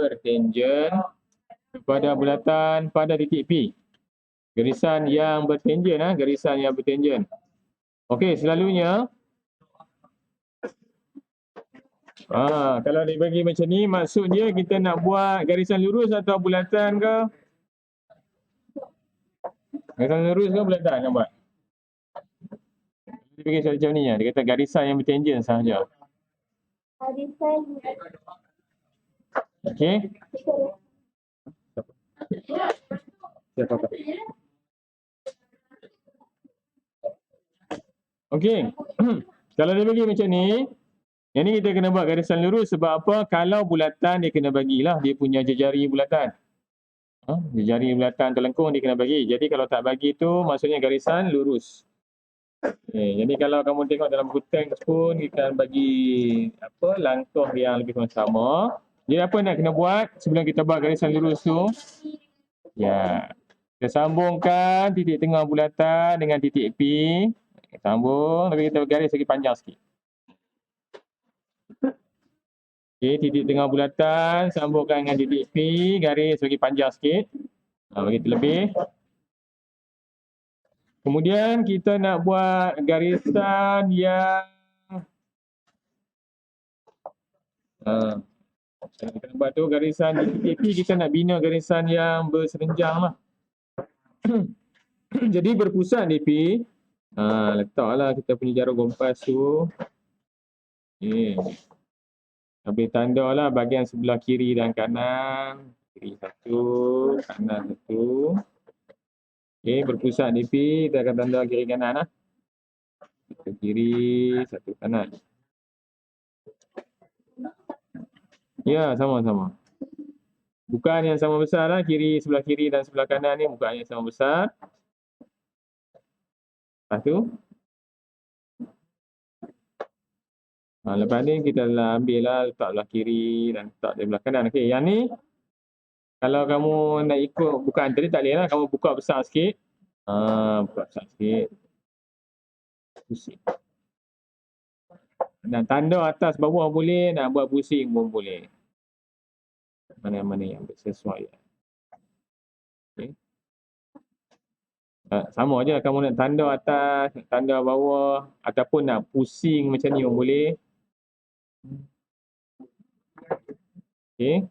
bertangen kepada bulatan pada titik P. Garisan yang bertangen, garisan yang bertangen. Okey, selalunya kalau dibagi macam ni, maksud dia kita nak buat garisan lurus atau bulatan ke? Garisan lurus ke bulatan nak buat? Dia bagi macam ni, dia kata garisan yang bertangen sahaja. Okey. Siapa? Okey. Kalau dia bagi macam ni, yang ni kita kena buat garisan lurus sebab apa? Kalau bulatan dia kena bagilah dia punya jejari bulatan. Jejari bulatan telengkung dia kena bagi. Jadi kalau tak bagi tu maksudnya garisan lurus. Jadi kalau kamu tengok dalam buku teks pun kita bagi langkah yang lebih kurang sama. Jadi apa nak kena buat sebelum kita buat garisan lurus tu? Kita sambungkan titik tengah bulatan dengan titik P. Sambung, tapi kita garis lagi panjang sikit. Okey, titik tengah bulatan sambungkan dengan titik P, garis lagi panjang sikit. Bagi terlebih. Kemudian kita nak buat garisan yang kita nak buat tu garisan di titik P, kita nak bina garisan yang berserenjang lah. Jadi berpusat di P. Letaklah kita punya jarum kompas tu. Habis tanda lah bahagian sebelah kiri dan kanan. Kiri satu, kanan satu. Okey, berpusat di P, kita akan tanda kiri kanan lah. Satu kiri, satu kanan. Ya, sama-sama. Bukan yang sama besar lah, sebelah kiri dan sebelah kanan ni bukan yang sama besar. Lepas tu lepas ni kita ambil lah, letak belah kiri dan letak di belah kanan. Okey, yang ni kalau kamu nak ikut bukaan tadi tak boleh lah, kamu buka besar sikit. Buka besar sikit. Pusing. Nak tanda atas bawah boleh, nak buat pusing pun boleh. Mana-mana yang sesuai. Okey. Sama je kamu nak tanda atas, nak tanda bawah ataupun nak pusing macam ni pun boleh. Okey.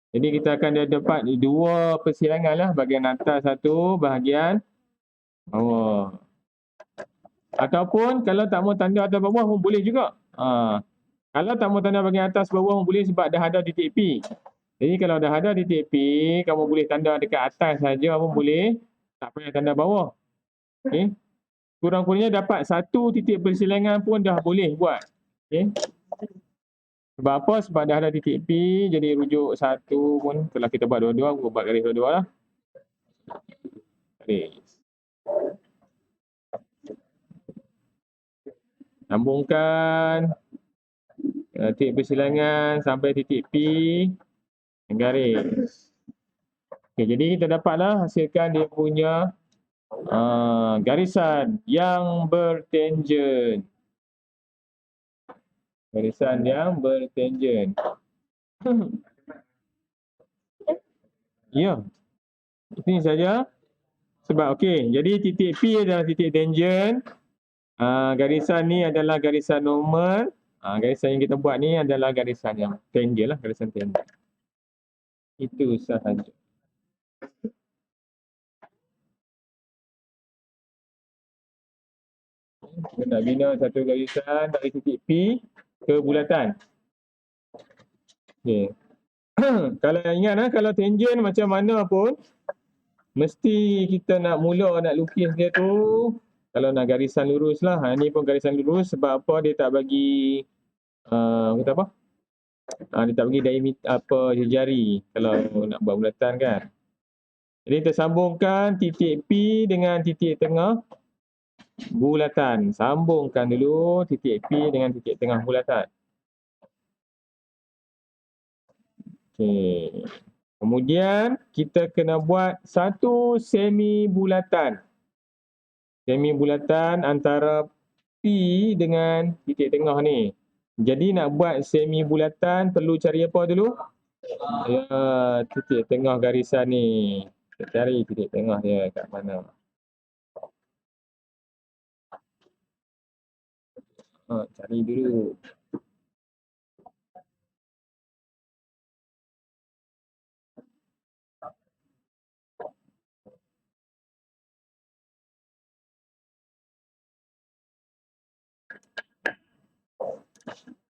Jadi kita akan dapat dua persilangan lah, bahagian atas satu, bahagian bawah. Ataupun kalau tak mau tanda atas bawah pun boleh juga. Kalau tak mau tanda bahagian atas bawah pun boleh sebab dah ada titik P. Jadi kalau dah ada titik P, kamu boleh tanda dekat atas saja pun boleh. Tak payah tanda bawah. Okey. Kurang-kurangnya dapat satu titik persilangan pun dah boleh buat. Okey. Sebab apa? Sebab dah ada titik P, jadi rujuk satu pun kalau kita buat dua-dua, buat garis dua-dua lah. Garis. Sambungkan titik persilangan sampai titik P, garis. Okay, jadi kita dapatlah hasilkan dia punya garisan yang bertangen. Garisan yang bertangen. Ya. Ini saja. Sebab okey, jadi titik P adalah titik tangen. Garisan ni adalah garisan normal. Garisan yang kita buat ni adalah garisan yang tangen lah, garisan tangen. Itu sahaja. Kita nak bina satu garisan dari titik P ke bulatan. Okay. Kalau ingat kalau tangen macam mana pun, mesti kita nak mula nak lukis dia tu, kalau nak garisan lurus lah. Ni pun garisan lurus sebab apa dia tak bagi, kata apa? Dia tak bagi diameter jari kalau nak buat bulatan kan. Jadi kita sambungkan titik P dengan titik tengah bulatan. Sambungkan dulu titik P dengan titik tengah bulatan. Okey. Kemudian kita kena buat satu semi bulatan. Semi bulatan antara P dengan titik tengah ni. Jadi nak buat semi bulatan perlu cari apa dulu? titik tengah garisan ni. Kita cari titik tengah dia kat mana. Cari dulu.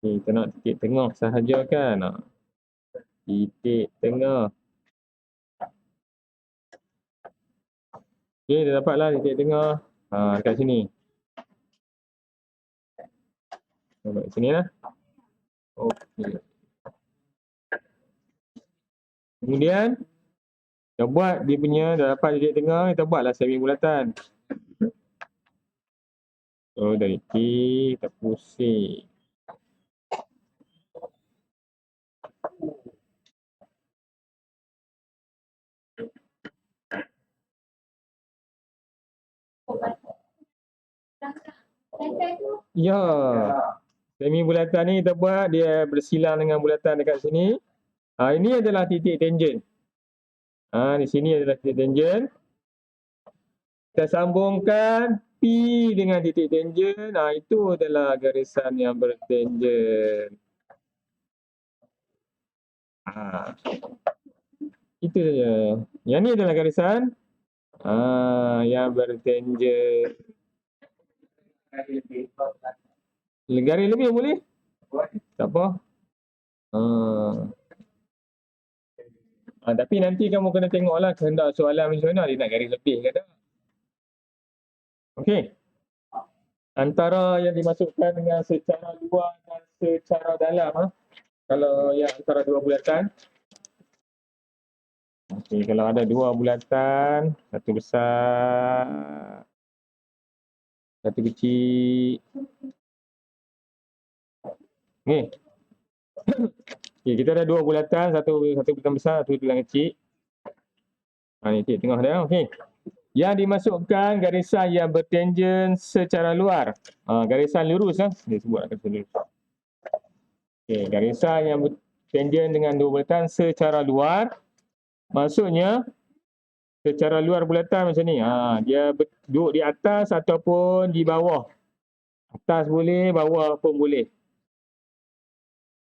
Ni kita nak titik tengah sahaja kan. Titik tengah. Okey, dah dapatlah titik tengah. Dekat sini. Nampak sini lah. Okey. Kemudian kita buat dia punya, dah dapat titik tengah, kita buatlah semi bulatan. Dari T kita pusing. Ya. Semi bulatan ni kita buat dia bersilang dengan bulatan dekat sini. Ini adalah titik tangent. Di sini adalah titik tangent. Kita sambungkan P dengan titik tangent. Itu adalah garisan yang bertangent. Itu saja. Yang ni adalah garisan yang bertangent. Garis lebih boleh? Tak apa. Tapi nanti kamu kena tengoklah kehendak soalan macam mana, dia nak garis lebih ke tak. Okey. Antara yang dimasukkan dengan secara luar dan secara dalam. Kalau yang antara dua bulatan. Okey, kalau ada dua bulatan, satu besar, satu kecil. Okey. Okey, kita ada dua bulatan, satu bulatan besar, satu bulatan kecil. Ni titik tengah dia. Okey. Yang dimasukkan garisan yang bertangent secara luar. Garisan lurus dia sebut garisan lurus. Okey, garisan yang bertangent dengan dua bulatan secara luar. Maksudnya secara luar bulatan macam ni. Dia duduk di atas ataupun di bawah. Atas boleh, bawah pun boleh.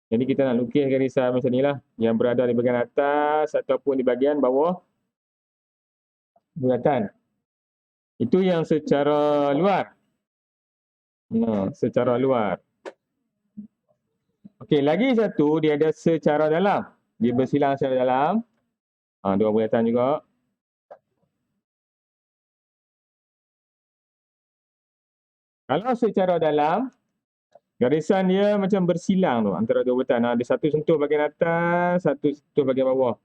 Jadi kita nak lukis garisan macam ni lah. Yang berada di bahagian atas ataupun di bahagian bawah bulatan. Itu yang secara luar. Secara luar. Okey, lagi satu dia ada secara dalam. Dia bersilang secara dalam. Dua bulatan juga. Kalau secara dalam, garisan dia macam bersilang tu antara dua bulatan. Ada satu sentuh bahagian atas, satu sentuh bahagian bawah.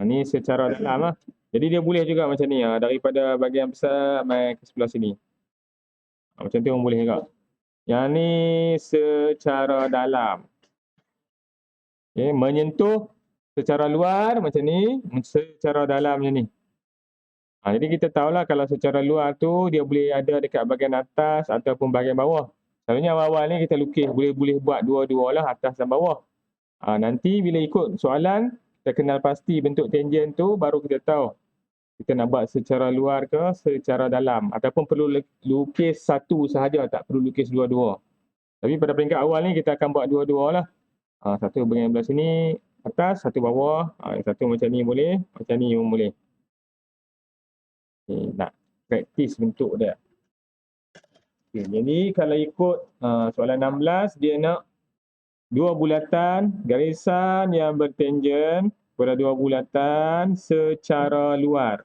Ni secara dalam lah. Jadi dia boleh juga macam ni. Daripada bahagian besar mai ke sebelah sini. Macam tu pun boleh juga. Yang ni secara dalam. Okay, menyentuh secara luar macam ni, secara dalam macam ni. Jadi kita tahulah kalau secara luar tu dia boleh ada dekat bahagian atas ataupun bahagian bawah. Selalunya awal-awal ni kita lukis boleh buat dua-dua lah, atas dan bawah. Nanti bila ikut soalan, kita kenal pasti bentuk tangent tu, baru kita tahu kita nak buat secara luar ke secara dalam. Ataupun perlu lukis satu sahaja, tak perlu lukis dua-dua. Tapi pada peringkat awal ni kita akan buat dua-dua lah. Satu bahagian belah sini atas, satu bawah. Satu macam ni boleh, macam ni pun boleh. Nak praktis bentuk dia. Jadi kalau ikut soalan 16, dia nak dua bulatan garisan yang bertangent pada dua bulatan secara luar.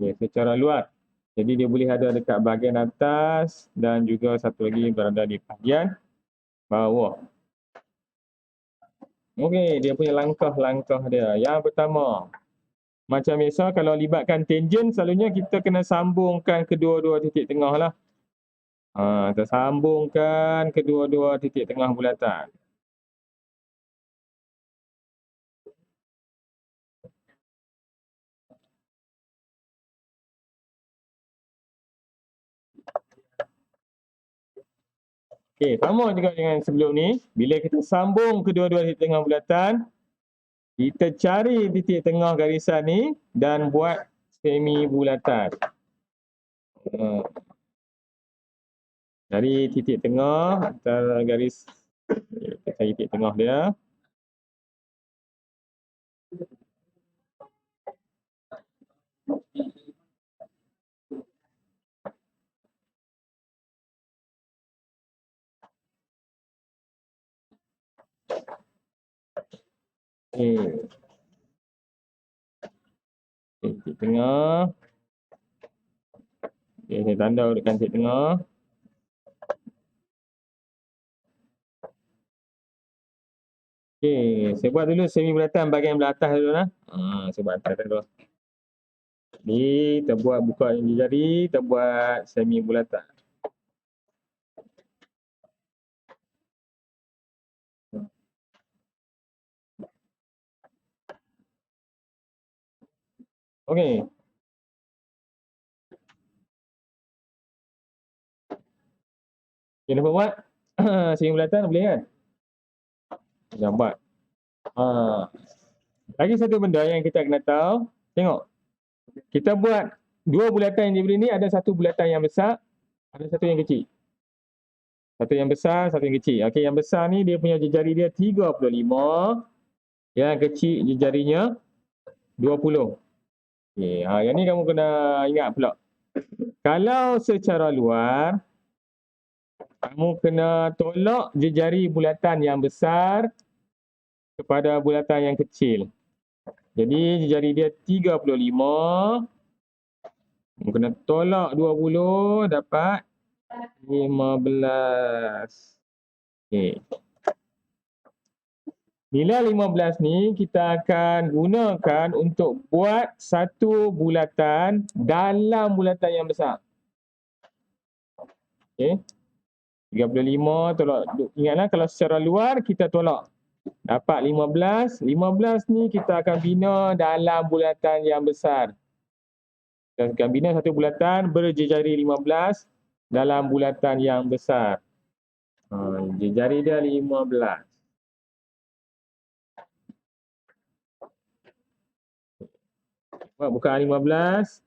Secara luar. Jadi dia boleh ada dekat bahagian atas dan juga satu lagi berada di bahagian bawah. Okey, dia punya langkah-langkah dia. Yang pertama, macam biasa kalau libatkan tangent, selalunya kita kena sambungkan kedua-dua titik tengah lah. Kita sambungkan kedua-dua titik tengah bulatan. Okey, sama juga dengan sebelum ni. Bila kita sambung kedua-dua titik tengah bulatan, kita cari titik tengah garisan ni dan buat semi bulatan. Cari titik tengah antara garis. Kita cari titik tengah dia. Okey. Titik tengah. Okay, saya tanda dekat titik tengah. Okey, saya buat dulu semi bulatan bahagian belah atas dulu lah. Saya buat atas dulu. Ni kita buat buka jari, kita buat semi bulatan. Okey. Okay, nampak buat? Semi bulatan boleh kan? Nampak. Lagi satu benda yang kita kena tahu, tengok. Kita buat dua bulatan yang diberi ni, ada satu bulatan yang besar, ada satu yang kecil. Satu yang besar, satu yang kecil. Okey, yang besar ni dia punya jari dia 35, yang kecil jarinya 20. Okey, yang ni kamu kena ingat pula. Kalau secara luar, kamu kena tolak jari bulatan yang besar kepada bulatan yang kecil. Jadi jari dia 35. Kamu kena tolak 20 dapat 15. Okey. Nilai 15 ni kita akan gunakan untuk buat satu bulatan dalam bulatan yang besar. Okey. 35 tolak. Ingatlah kalau secara luar kita tolak. Dapat 15. 15 ni kita akan bina dalam bulatan yang besar. Kita akan bina satu bulatan berjejari 15 dalam bulatan yang besar. Jejari dia 15. Buka 15.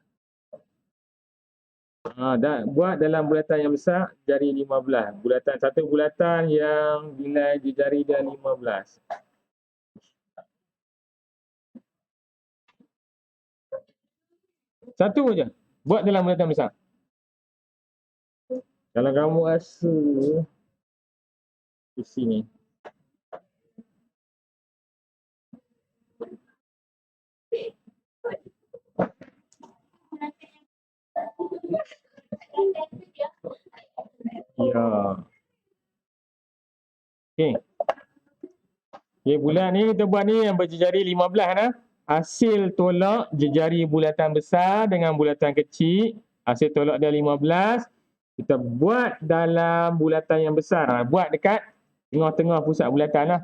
Buat dalam bulatan yang besar jari 15. Satu bulatan yang nilai jejari dia 15. Satu aja. Buat dalam bulatan besar. Kalau kamu rasa di sini. Ya. Okey. Okey, bulat ni kita buat ni yang berjejari 15 nah. Hasil tolak jejari bulatan besar dengan bulatan kecil, hasil tolak dia 15, kita buat dalam bulatan yang besar. Buat dekat tengah-tengah pusat bulatan lah.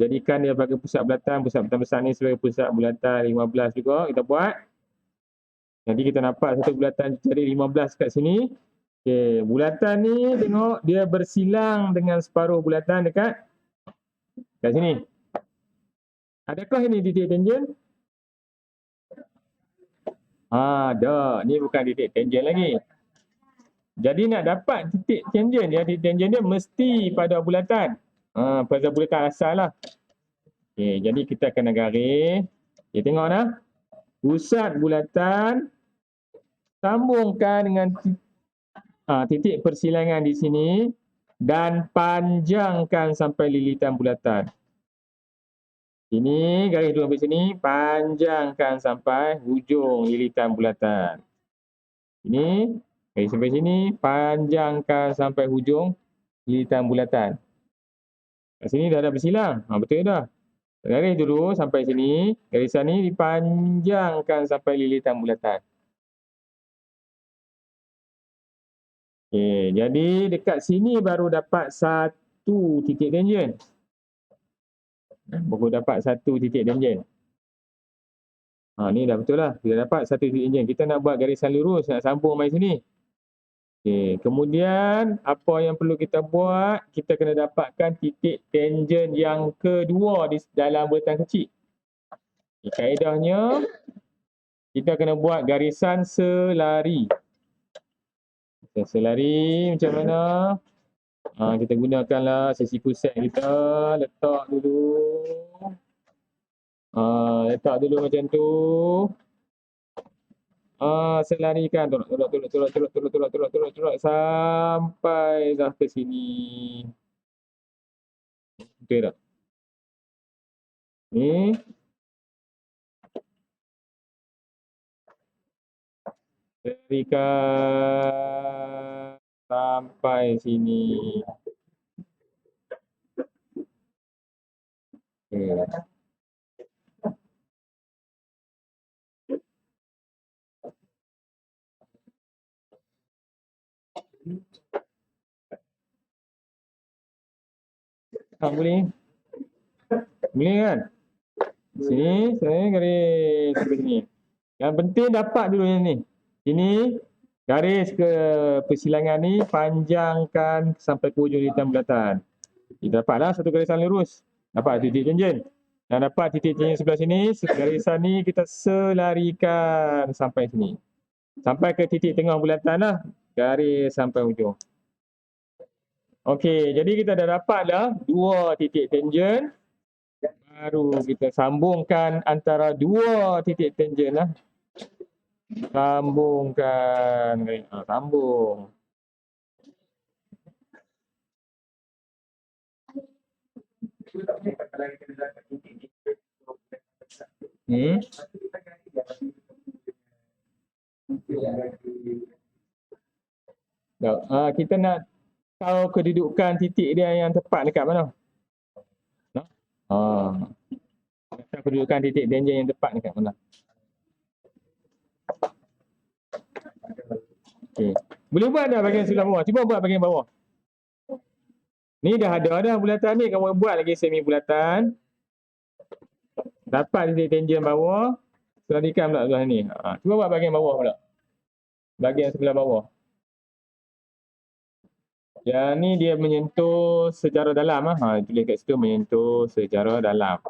Jadikan dia sebagai pusat bulatan besar ni sebagai pusat bulatan 15 juga kita buat. Jadi kita dapat satu bulatan jejari 15 kat sini. Okey, bulatan ni tengok dia bersilang dengan separuh bulatan dekat sini. Adakah ini titik tangent? Dah. Ni bukan titik tangent lagi. Jadi nak dapat titik tangent dia, mesti pada bulatan. Pada bulatan asal lah. Okay, jadi kita kena garis. Okay, tengok dah. Pusat bulatan sambungkan dengan titik persilangan di sini dan panjangkan sampai lilitan bulatan. Ini garis dua sampai sini, panjangkan sampai hujung lilitan bulatan. Ini garis sampai sini, panjangkan sampai hujung lilitan bulatan. Kat sini dah ada bersilang. Betul dah. Garis dulu sampai sini, garisan ni dipanjangkan sampai lilitan bulatan. Okey, jadi dekat sini baru dapat satu titik tangent. Baru dapat satu titik tangent. Ni dah betul lah. Kita dapat satu titik tangent. Kita nak buat garisan lurus, nak sambung mai sini. Okey, kemudian apa yang perlu kita buat? Kita kena dapatkan titik tangen yang kedua di dalam bulatan kecil. Kaedahnya kita kena buat garisan selari. Selari macam mana? Kita gunakanlah sesiku set kita, letak dulu. Letak dulu macam tu. Selarikan tolak sampai dah ke sini. Betul tak? Ni. Selarikan sampai sini. Okay. Boleh? Boleh kan? Sini, saya garis sampai sini. Yang penting dapat dulu yang ni. Ini garis ke persilangan ni panjangkan sampai ke ujung hitam bulatan. Kita dapatlah satu garisan lurus. Dapat titik tangen. Dan dapat titik tangen sebelah sini, garisan ni kita selarikan sampai sini. Sampai ke titik tengah bulatan lah. Garis sampai ujung. Okey, jadi kita dah dapat dah dua titik tangen. Baru kita sambungkan antara dua titik tangen lah. Sambungkan. Sambung. Kita nak tahu kedudukan titik dia yang tepat dekat mana? Nak tahu kedudukan titik tangen yang tepat dekat mana? Okay. Boleh buat dah bahagian sebelah bawah. Cuba buat bahagian bawah. Ni dah ada dah bulatan ni. Kamu buat lagi semi bulatan. Dapat titik tangen bawah. Selarikan pula sebelah ni. Cuba buat bahagian bawah pula. Bahagian sebelah bawah. Yang ni dia menyentuh secara dalam. Tulis kat situ menyentuh secara dalam.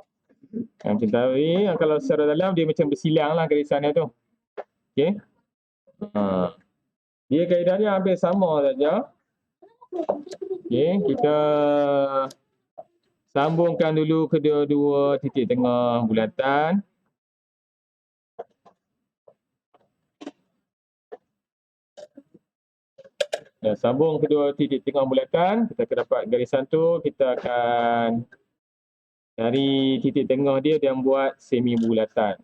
Yang macam tadi, kalau secara dalam dia macam bersilang lah garisan dia tu. Okay. Dia kaedahnya hampir sama saja. Okay, kita sambungkan dulu kedua-dua titik tengah bulatan. Dah sambung kedua titik tengah bulatan, kita akan dapat garisan tu, kita akan cari titik tengah dia dan buat semi bulatan.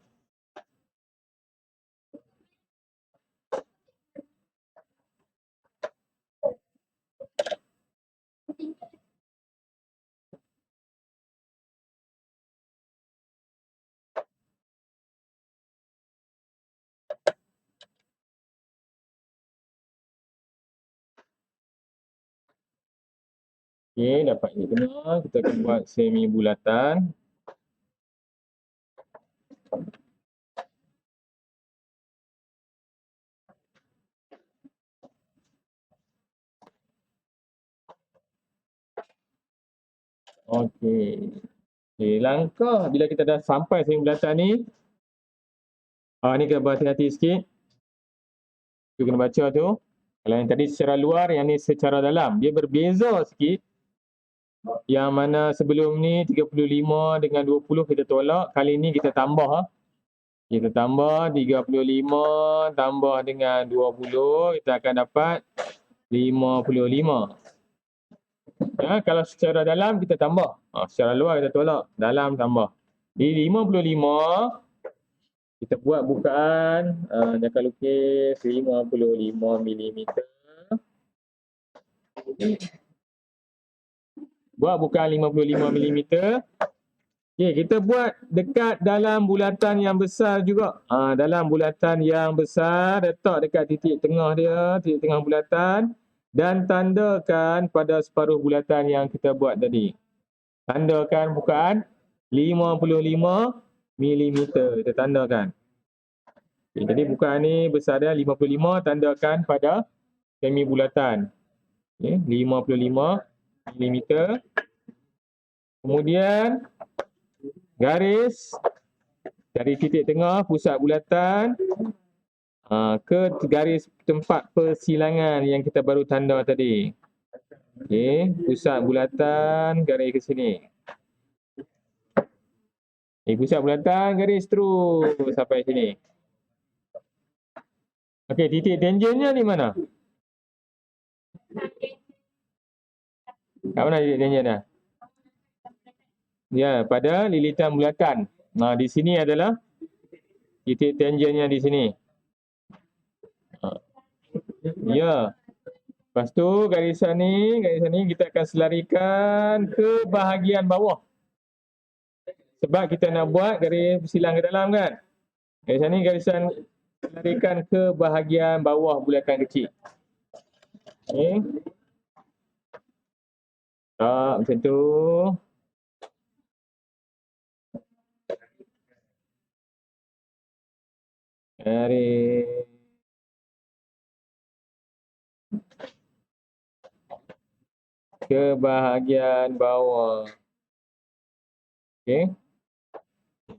Okey, dapat ni kena. Kita akan buat semi bulatan. Okey. Okey, langkah bila kita dah sampai semi bulatan ni. Ni kena berhati-hati sikit. Tu kena baca tu. Kalau yang tadi secara luar, yang ni secara dalam. Dia berbeza sikit. Yang mana sebelum ni 35 dengan 20 kita tolak. Kali ni kita tambah. Kita tambah 35 tambah dengan 20. Kita akan dapat 55. Kalau secara dalam kita tambah. Secara luar kita tolak. Dalam tambah. Di 55 kita buat bukaan. Dia akan lukis 55 mm. Buat bukaan 55 mm. Okay, kita buat dekat dalam bulatan yang besar juga. Dalam bulatan yang besar, letak dekat titik tengah dia, titik tengah bulatan. Dan tandakan pada separuh bulatan yang kita buat tadi. Tandakan bukaan 55 mm. Kita tandakan. Okay, jadi bukaan ni besar dia 55, tandakan pada semi bulatan. Okay, 55 mm. Kemudian garis dari titik tengah pusat bulatan ke garis tempat persilangan yang kita baru tanda tadi. Okey, pusat bulatan garis ke sini. Pusat bulatan garis terus sampai sini. Okey, titik tangennya di mana? Kat mana titik tangennya? Ya, pada lilitan bulatan. Nah, di sini adalah titik tangennya di sini. Ya. Lepas tu garisan ni kita akan selarikan ke bahagian bawah. Sebab kita nak buat garis bersilang ke dalam kan. Garisan ni garisan selarikan ke bahagian bawah bulatan kecil. Okey. Macam tu. Garis ke bahagian bawah. Okey.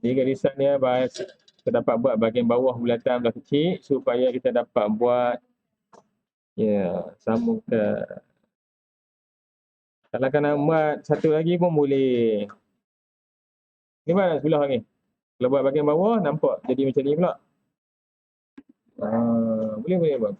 Jadi garisan ni kita dapat buat bahagian bawah bulatan belah kecil supaya kita dapat buat sambungkan. Kalau nak buat satu lagi pun boleh. Ni mana sebelah ni? Kalau buat bahagian bawah nampak jadi macam ni pula. Boleh buat.